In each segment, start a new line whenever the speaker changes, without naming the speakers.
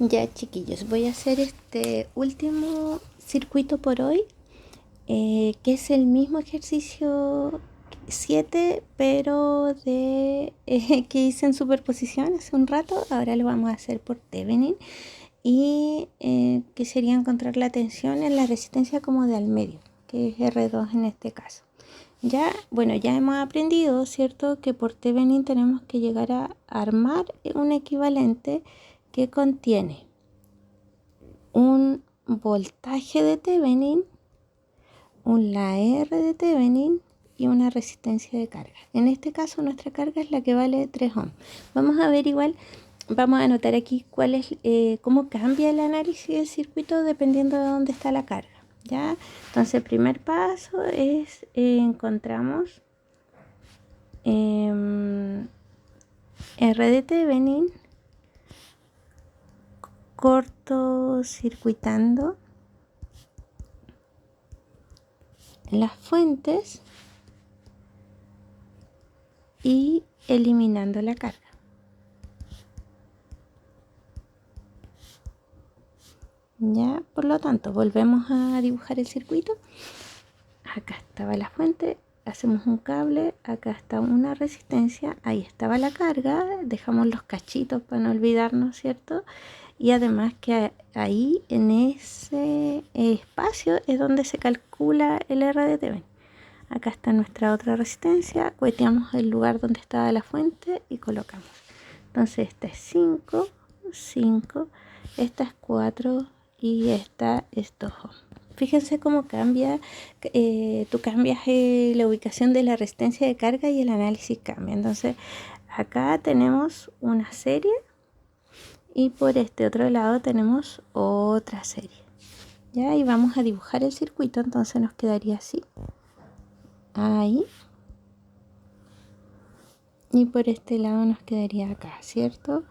Ya, chiquillos, voy a hacer este último circuito por hoy, que es el mismo ejercicio 7 pero que hice en superposición hace un rato. Ahora lo vamos a hacer por Thevenin y que sería encontrar la tensión en la resistencia como de al medio, que es R2 en este caso. Ya, bueno, ya hemos aprendido, ¿cierto?, que por Thevenin tenemos que llegar a armar un equivalente que contiene un voltaje de Thevenin, la R de Thevenin y una resistencia de carga. En este caso nuestra carga es la que vale 3 ohms. Vamos a ver igual, vamos a anotar aquí cuál es, cómo cambia el análisis del circuito dependiendo de dónde está la carga. ¿Ya? Entonces el primer paso es encontramos R de Thevenin cortocircuitando las fuentes y eliminando la carga. Ya, por lo tanto, volvemos a dibujar el circuito. Acá estaba la fuente, hacemos un cable, acá está una resistencia, ahí estaba la carga, dejamos los cachitos para no olvidarnos, ¿cierto? Y además que ahí en ese espacio es donde se calcula el R de Thevenin. Acá está nuestra otra resistencia, cueteamos el lugar donde estaba la fuente y colocamos. Entonces esta es 5, 5, esta es 4 y esta es 2 ohms. Fíjense cómo cambia, tú cambias la ubicación de la resistencia de carga y el análisis cambia. Entonces acá tenemos una serie y por este otro lado tenemos otra serie. Ya, y vamos a dibujar el circuito, entonces nos quedaría así. Ahí. Y por este lado nos quedaría acá, ¿cierto?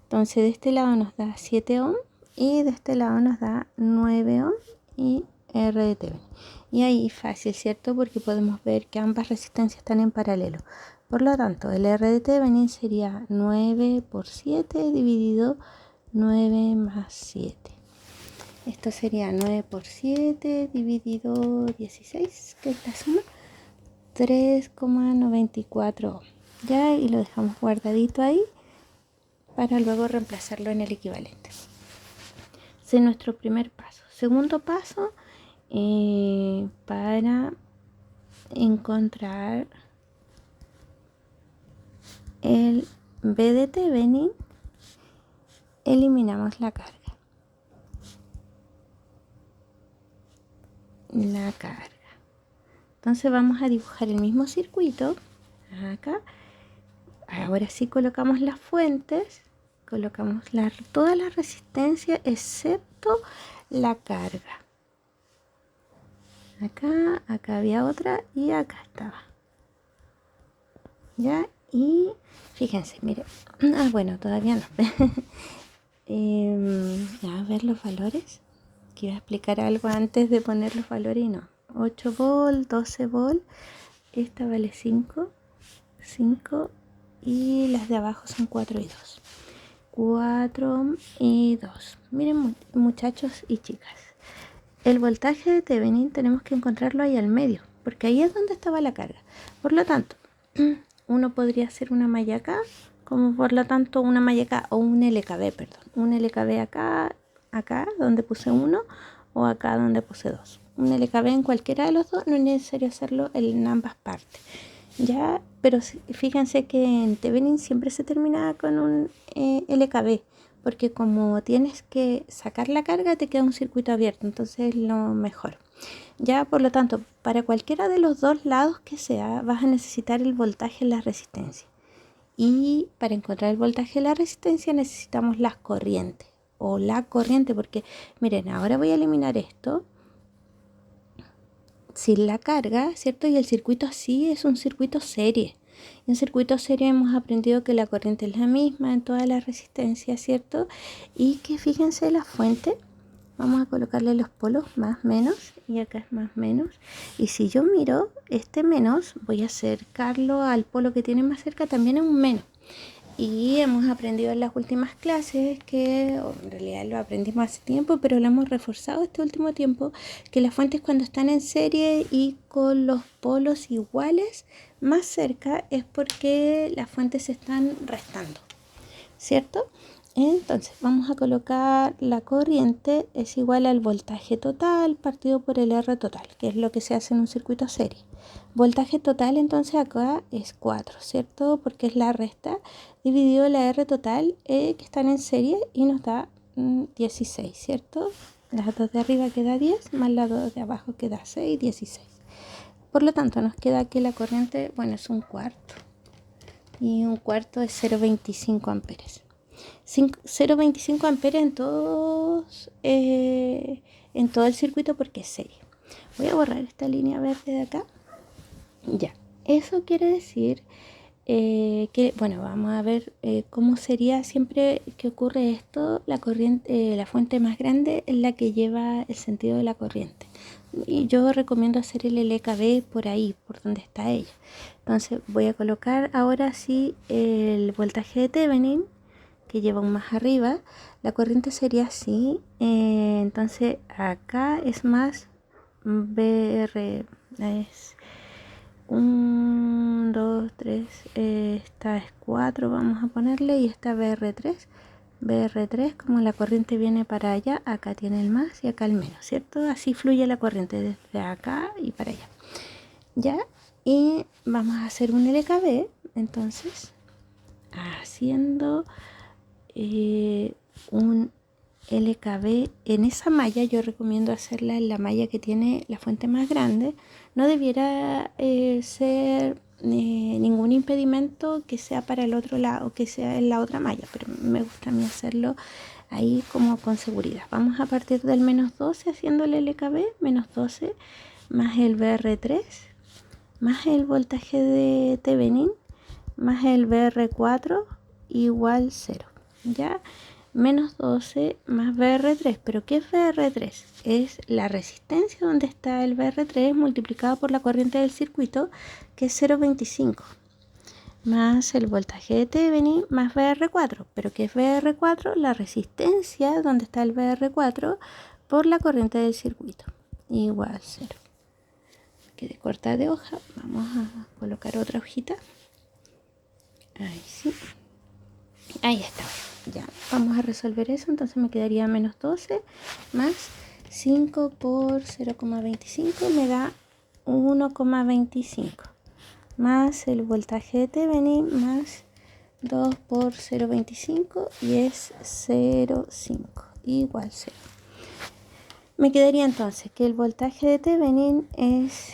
Entonces de este lado nos da 7 ohms y de este lado nos da 9 ohms y R de Thevenin. Y ahí fácil, ¿cierto? Porque podemos ver que ambas resistencias están en paralelo. Por lo tanto, el R de Thevenin sería 9 por 7 dividido 9 más 7. Esto sería 9 por 7 dividido 16, que es la suma, 3,94 ohms. Ya, y lo dejamos guardadito ahí para luego reemplazarlo en el equivalente. Ese es nuestro primer paso. Segundo paso, para encontrar el B de Thevenin, eliminamos la carga. Entonces vamos a dibujar el mismo circuito acá. Ahora sí colocamos las fuentes, colocamos toda la resistencia excepto la carga. Acá había otra y acá estaba. Ya, y fíjense, miren. Bueno, todavía no. A ver los valores. Que iba a explicar algo antes de poner los valores y no. 8 volt, 12 volt. Esta vale 5, 5 y las de abajo son 4 y 2. 4 y 2. Miren, muchachos y chicas, el voltaje de Thevenin tenemos que encontrarlo ahí al medio, porque ahí es donde estaba la carga. Por lo tanto, uno podría hacer una malla acá, como por lo tanto una malla acá, o un LKB, perdón. Un LKB acá donde puse 1, o acá donde puse 2. Un LKB en cualquiera de los dos, no es necesario hacerlo en ambas partes. Ya, pero fíjense que en Thevenin siempre se termina con un LKB, porque como tienes que sacar la carga te queda un circuito abierto, entonces es lo mejor. Ya, por lo tanto, para cualquiera de los dos lados que sea, vas a necesitar el voltaje en la resistencia. Y para encontrar el voltaje en la resistencia necesitamos las corrientes, o la corriente, porque miren, ahora voy a eliminar esto sin la carga, ¿cierto? Y el circuito así es un circuito serie. En circuito serie hemos aprendido que la corriente es la misma en toda la resistencia, ¿cierto? Y que fíjense la fuente, vamos a colocarle los polos más, menos, y acá es más, menos. Y si yo miro este menos, voy a acercarlo al polo que tiene más cerca, también es un menos. Y hemos aprendido en las últimas clases que, o en realidad lo aprendimos hace tiempo, pero lo hemos reforzado este último tiempo, que las fuentes cuando están en serie y con los polos iguales más cerca es porque las fuentes se están restando, ¿cierto? Entonces vamos a colocar la corriente es igual al voltaje total partido por el R total, que es lo que se hace en un circuito serie. Voltaje total entonces acá es 4, ¿cierto? Porque es la resta dividido la R total que están en serie y nos da 16, ¿cierto? Las dos de arriba queda 10 más las dos de abajo queda 6, 16. Por lo tanto nos queda que la corriente, bueno, es un cuarto y un cuarto es 0,25 amperes. 0,25 amperes en todo el circuito porque es serie. Voy a borrar esta línea verde de acá. Ya, eso quiere decir que, bueno, vamos a ver cómo sería siempre que ocurre esto. La corriente, la fuente más grande es la que lleva el sentido de la corriente. Y yo recomiendo hacer el LKB por ahí, por donde está ella. Entonces voy a colocar ahora sí el voltaje de Thevenin, que lleva aún más arriba. La corriente sería así. Entonces acá es más BR, es 1, 2, 3, esta es 4, vamos a ponerle, y esta BR3. BR3, como la corriente viene para allá, acá tiene el más y acá el menos, ¿cierto? Así fluye la corriente desde acá y para allá. ¿Ya? Y vamos a hacer un LKB, entonces, haciendo un LKB en esa malla. Yo recomiendo hacerla en la malla que tiene la fuente más grande. No debiera ser ningún impedimento que sea para el otro lado, que sea en la otra malla, pero me gusta a mí hacerlo ahí como con seguridad. Vamos a partir del menos 12 haciendo el LKB, menos 12 más el BR3 más el voltaje de Thevenin más el BR4 igual 0, ¿ya? Menos 12 más BR3. ¿Pero qué es BR3? Es la resistencia donde está el BR3 multiplicado por la corriente del circuito, que es 0,25, más el voltaje de Thevenin más BR4. ¿Pero qué es BR4? La resistencia donde está el BR4 por la corriente del circuito, igual 0. Quede corta de hoja. Vamos a colocar otra hojita. Ahí sí. Ahí está. Ya, vamos a resolver eso. Entonces me quedaría menos 12 más 5 por 0,25 me da 1,25 más el voltaje de Thevenin más 2 por 0,25 y es 0,5 igual 0. Me quedaría entonces que el voltaje de Thevenin es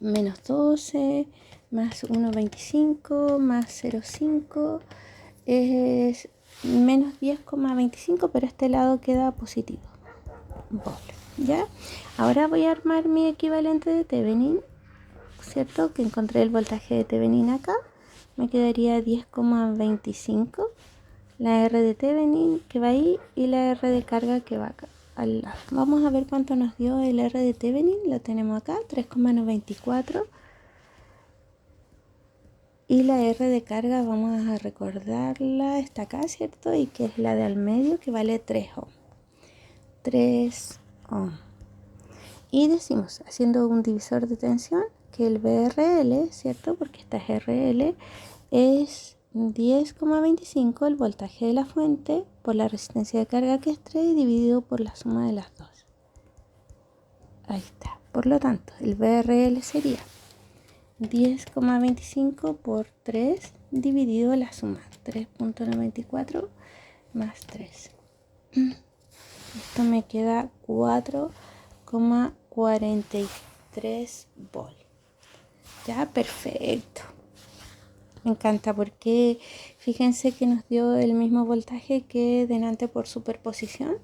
menos 12 más 1,25 más 0,5 es menos 10,25, pero este lado queda positivo. ¿Ya? Ahora voy a armar mi equivalente de Thevenin, ¿cierto? Que encontré el voltaje de Thevenin acá. Me quedaría 10,25, la R de Thevenin que va ahí y la R de carga que va acá al lado. Vamos a ver cuánto nos dio el R de Thevenin. Lo tenemos acá, 3,94. Y la R de carga vamos a recordarla, está acá, ¿cierto? Y que es la de al medio, que vale 3 ohm. 3 ohm. Y decimos, haciendo un divisor de tensión, que el VRL, ¿cierto? Porque esta es RL, es 10,25 el voltaje de la fuente por la resistencia de carga que es 3 dividido por la suma de las dos. Ahí está. Por lo tanto, el VRL sería 10,25 por 3 dividido la suma, 3,94 más 3. Esto me queda 4,43 volt. Ya, perfecto. Me encanta porque fíjense que nos dio el mismo voltaje que delante por superposición,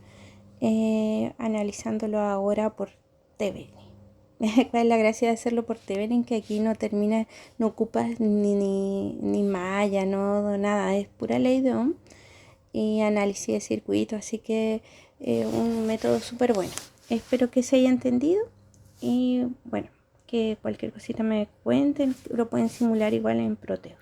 analizándolo ahora por Thevenin. ¿Cuál es la gracia de hacerlo por Thevenin? Que aquí no termina, no ocupas ni malla, no nada, es pura ley de Ohm y análisis de circuito, así que un método súper bueno. Espero que se haya entendido y bueno, que cualquier cosita me cuenten, lo pueden simular igual en Proteus.